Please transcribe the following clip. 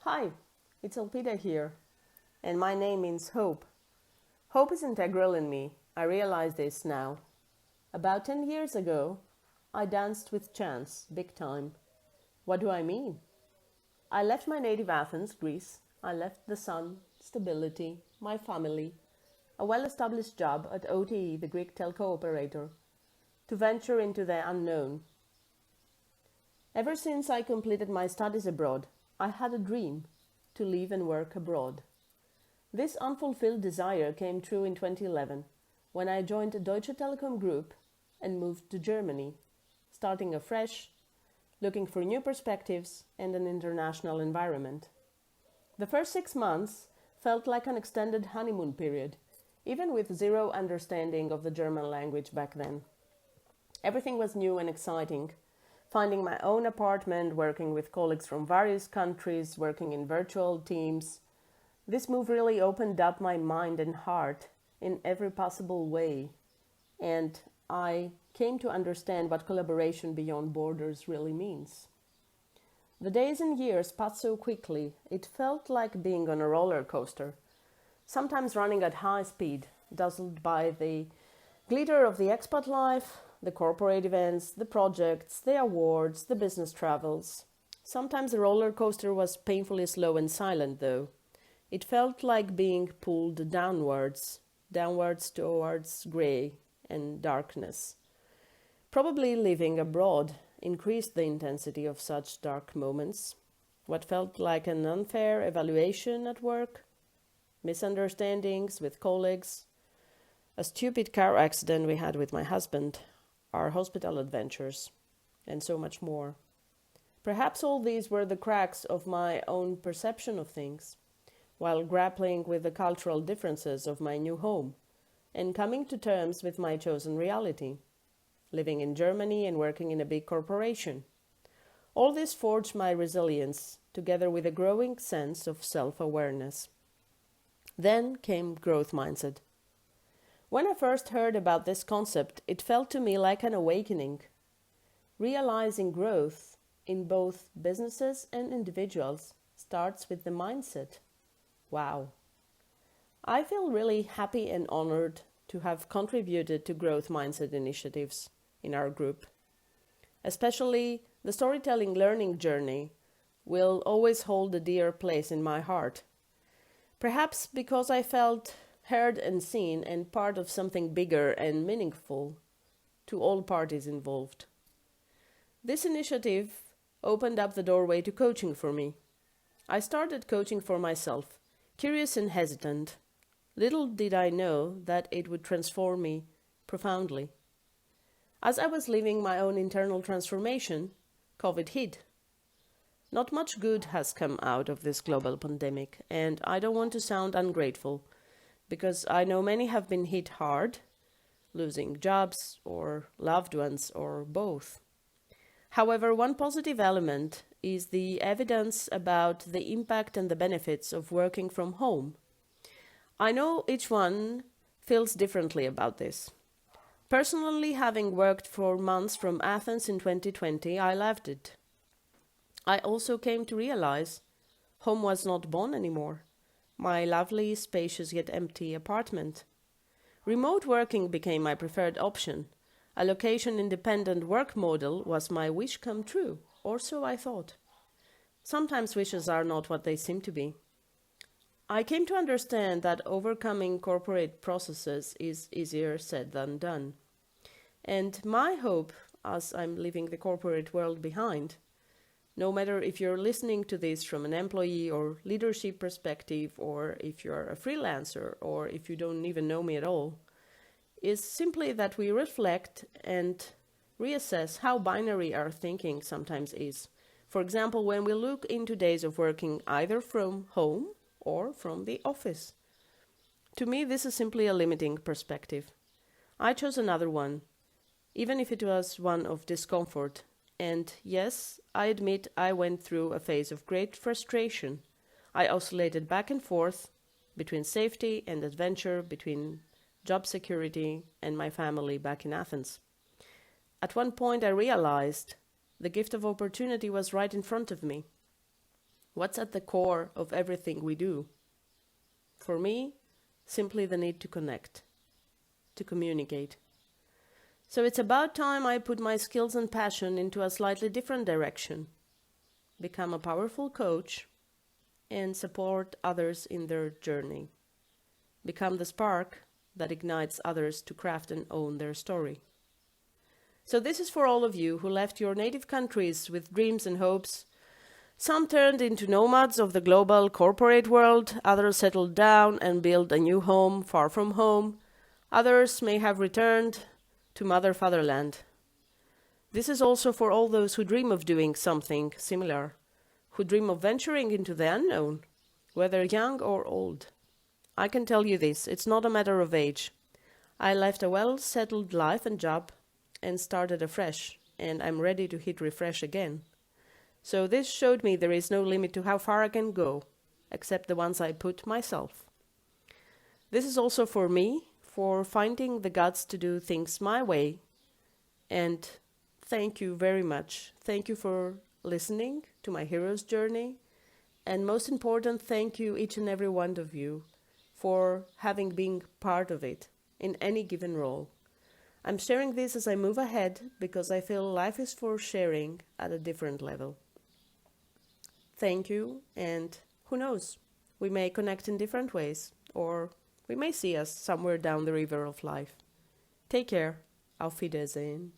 Hi, it's Elpida here, and my name means hope. Hope is integral in me. I realize this now. About 10 years ago, I danced with chance, big time. What do I mean? I left my native Athens, Greece. I left the sun, stability, my family, a well-established job at OTE, the Greek telco operator, to venture into the unknown. Ever since I completed my studies abroad, I had a dream to live and work abroad. This unfulfilled desire came true in 2011 when I joined the Deutsche Telekom Group and moved to Germany, starting afresh, looking for new perspectives and an international environment. The first 6 months felt like an extended honeymoon period, even with zero understanding of the German language back then. Everything was new and exciting. Finding my own apartment, working with colleagues from various countries, working in virtual teams. This move really opened up my mind and heart in every possible way. And I came to understand what collaboration beyond borders really means. The days and years passed so quickly, it felt like being on a roller coaster, sometimes running at high speed, dazzled by the glitter of the expat life, the corporate events, the projects, the awards, the business travels. Sometimes the roller coaster was painfully slow and silent, though. It felt like being pulled downwards towards grey and darkness. Probably living abroad increased the intensity of such dark moments. What felt like an unfair evaluation at work, misunderstandings with colleagues, a stupid car accident we had with my husband, our hospital adventures, and so much more. Perhaps all these were the cracks of my own perception of things, while grappling with the cultural differences of my new home, and coming to terms with my chosen reality, living in Germany and working in a big corporation. All this forged my resilience, together with a growing sense of self-awareness. Then came growth mindset. When I first heard about this concept, it felt to me like an awakening. Realizing growth in both businesses and individuals starts with the mindset. Wow. I feel really happy and honored to have contributed to growth mindset initiatives in our group. Especially the storytelling learning journey will always hold a dear place in my heart. Perhaps because I felt heard and seen and part of something bigger and meaningful to all parties involved. This initiative opened up the doorway to coaching for me. I started coaching for myself, curious and hesitant. Little did I know that it would transform me profoundly. As I was living my own internal transformation, COVID hit. Not much good has come out of this global pandemic, and I don't want to sound ungrateful, because I know many have been hit hard, losing jobs or loved ones or both. However, one positive element is the evidence about the impact and the benefits of working from home. I know each one feels differently about this. Personally, having worked for months from Athens in 2020, I loved it. I also came to realize home was not born anymore. My lovely, spacious yet empty apartment. Remote working became my preferred option. A location-independent work model was my wish come true, or so I thought. Sometimes wishes are not what they seem to be. I came to understand that overcoming corporate processes is easier said than done. And my hope, as I'm leaving the corporate world behind, no matter if you're listening to this from an employee or leadership perspective, or if you're a freelancer, or if you don't even know me at all, is simply that we reflect and reassess how binary our thinking sometimes is. For example, when we look into days of working either from home or from the office. To me, this is simply a limiting perspective. I chose another one, even if it was one of discomfort. And yes, I admit I went through a phase of great frustration. I oscillated back and forth between safety and adventure, between job security and my family back in Athens. At one point I realized the gift of opportunity was right in front of me. What's at the core of everything we do? For me, simply the need to connect, to communicate. So it's about time I put my skills and passion into a slightly different direction, become a powerful coach, and support others in their journey. Become the spark that ignites others to craft and own their story. So this is for all of you who left your native countries with dreams and hopes. Some turned into nomads of the global corporate world, others settled down and built a new home far from home. Others may have returned to Mother Fatherland. This is also for all those who dream of doing something similar, who dream of venturing into the unknown, whether young or old. I can tell you this, it's not a matter of age. I left a well-settled life and job and started afresh, and I'm ready to hit refresh again. So this showed me there is no limit to how far I can go, except the ones I put myself. This is also for me, for finding the guts to do things my way. And thank you very much. Thank you for listening to my hero's journey. And most important, thank you each and every one of you for having been part of it in any given role. I'm sharing this as I move ahead because I feel life is for sharing at a different level. Thank you, and who knows, we may connect in different ways, or we may see us somewhere down the river of life. Take care. Auf Wiedersehen.